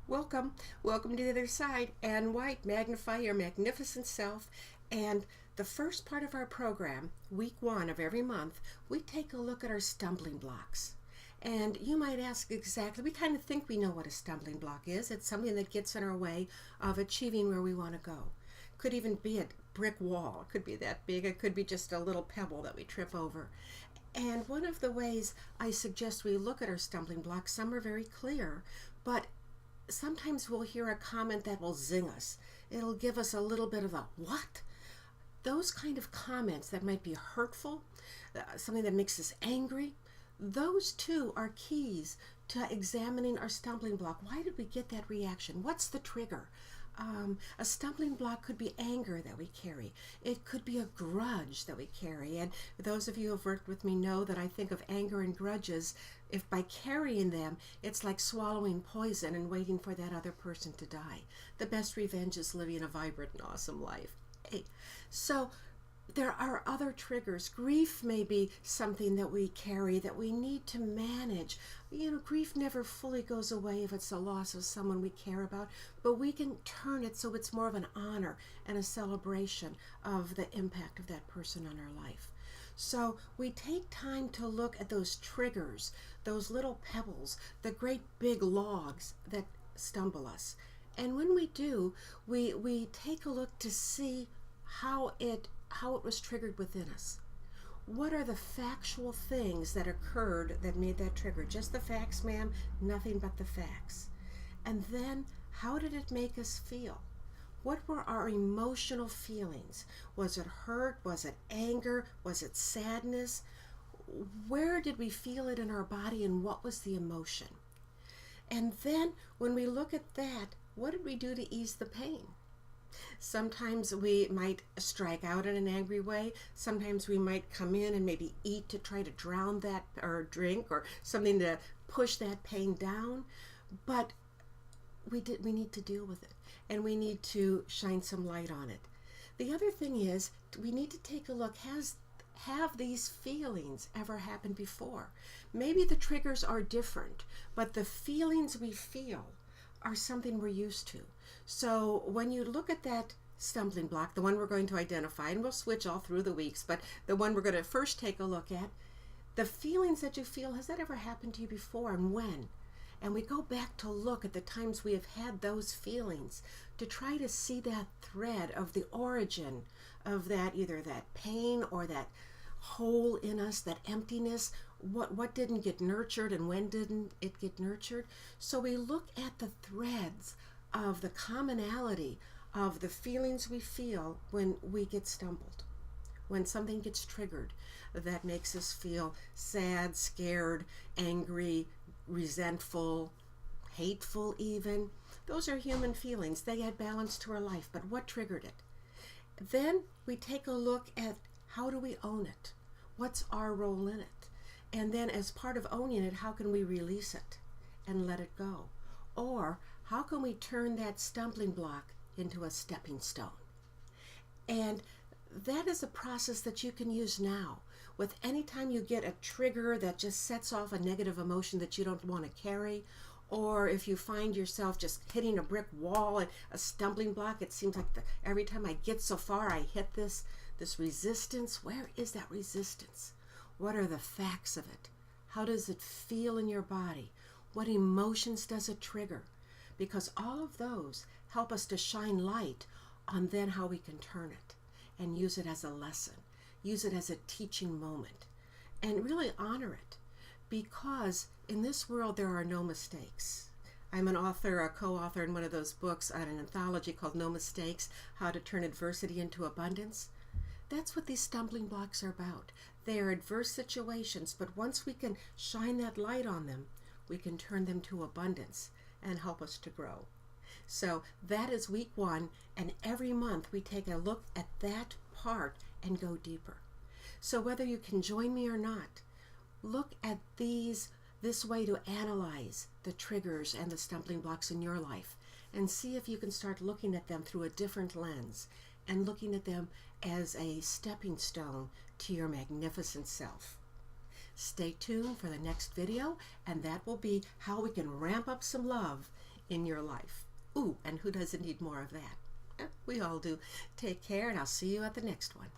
Welcome, welcome to the other side. And White, Magnify your magnificent self. And the first part of our program, week 1 of every month, we take a look at our stumbling blocks. And you might ask exactly, we kind of think we know what a stumbling block is. It's something that gets in our way of achieving where we want to go. Could even be a brick wall. It could be that big. It could be just a little pebble that we trip over. And one of the ways I suggest we look at our stumbling blocks, some are very clear, but sometimes we'll hear a comment that will zing us. It'll give us a little bit of a what? Those kind of comments that might be hurtful, something that makes us angry, those too are keys to examining our stumbling block. Why did we get that reaction? What's the trigger? A stumbling block could be anger that we carry. It could be a grudge that we carry. And those of you who have worked with me know that I think of anger and grudges, if by carrying them, it's like swallowing poison and waiting for that other person to die. The best revenge is living a vibrant and awesome life. Hey, so there are other triggers. Grief may be something that we carry that we need to manage. Grief never fully goes away if it's the loss of someone we care about, but we can turn it so it's more of an honor and a celebration of the impact of that person on our life. So we take time to look at those triggers, those little pebbles, the great big logs that stumble us. And when we do, we take a look to see how it was triggered within us. What are the factual things that occurred that made that trigger? Just the facts, ma'am, nothing but the facts. And then, how did it make us feel? What were our emotional feelings? Was it hurt? Was it anger? Was it sadness? Where did we feel it in our body, and what was the emotion? And then, when we look at that, what did we do to ease the pain? Sometimes we might strike out in an angry way. Sometimes we might come in and maybe eat to try to drown that, or drink, or something to push that pain down. But we need to deal with it, and we need to shine some light on it. The other thing is, we need to take a look. Have these feelings ever happened before? Maybe the triggers are different, but the feelings we feel are something we're used to. So when you look at that stumbling block, the one we're going to identify, and we'll switch all through the weeks, but the one we're going to first take a look at, the feelings that you feel, has that ever happened to you before, and when? And we go back to look at the times we have had those feelings to try to see that thread of the origin of that, either that pain or that hole in us, that emptiness. What didn't get nurtured, and when didn't it get nurtured? So we look at the threads of the commonality of the feelings we feel when we get stumbled, when something gets triggered that makes us feel sad, scared, angry, resentful, hateful even. Those are human feelings. They add balance to our life, but what triggered it? Then we take a look at, how do we own it? What's our role in it? And then as part of owning it, how can we release it and let it go? Or how can we turn that stumbling block into a stepping stone? And that is a process that you can use now. With any time you get a trigger that just sets off a negative emotion that you don't want to carry, or if you find yourself just hitting a brick wall and a stumbling block, it seems like every time I get so far, I hit this resistance. Where is that resistance? What are the facts of it? How does it feel in your body? What emotions does it trigger? Because all of those help us to shine light on then how we can turn it and use it as a lesson, use it as a teaching moment, and really honor it. Because in this world there are no mistakes. I'm an author, a co-author in one of those books on an anthology called No Mistakes, How to Turn Adversity into Abundance. That's what these stumbling blocks are about. They are adverse situations, but once we can shine that light on them, we can turn them to abundance and help us to grow. So that is week 1, and every month we take a look at that part and go deeper. So whether you can join me or not, look at this way to analyze the triggers and the stumbling blocks in your life, and see if you can start looking at them through a different lens and looking at them as a stepping stone to your magnificent self. Stay tuned for the next video, and that will be how we can ramp up some love in your life. Ooh, and who doesn't need more of that? We all do. Take care, and I'll see you at the next one.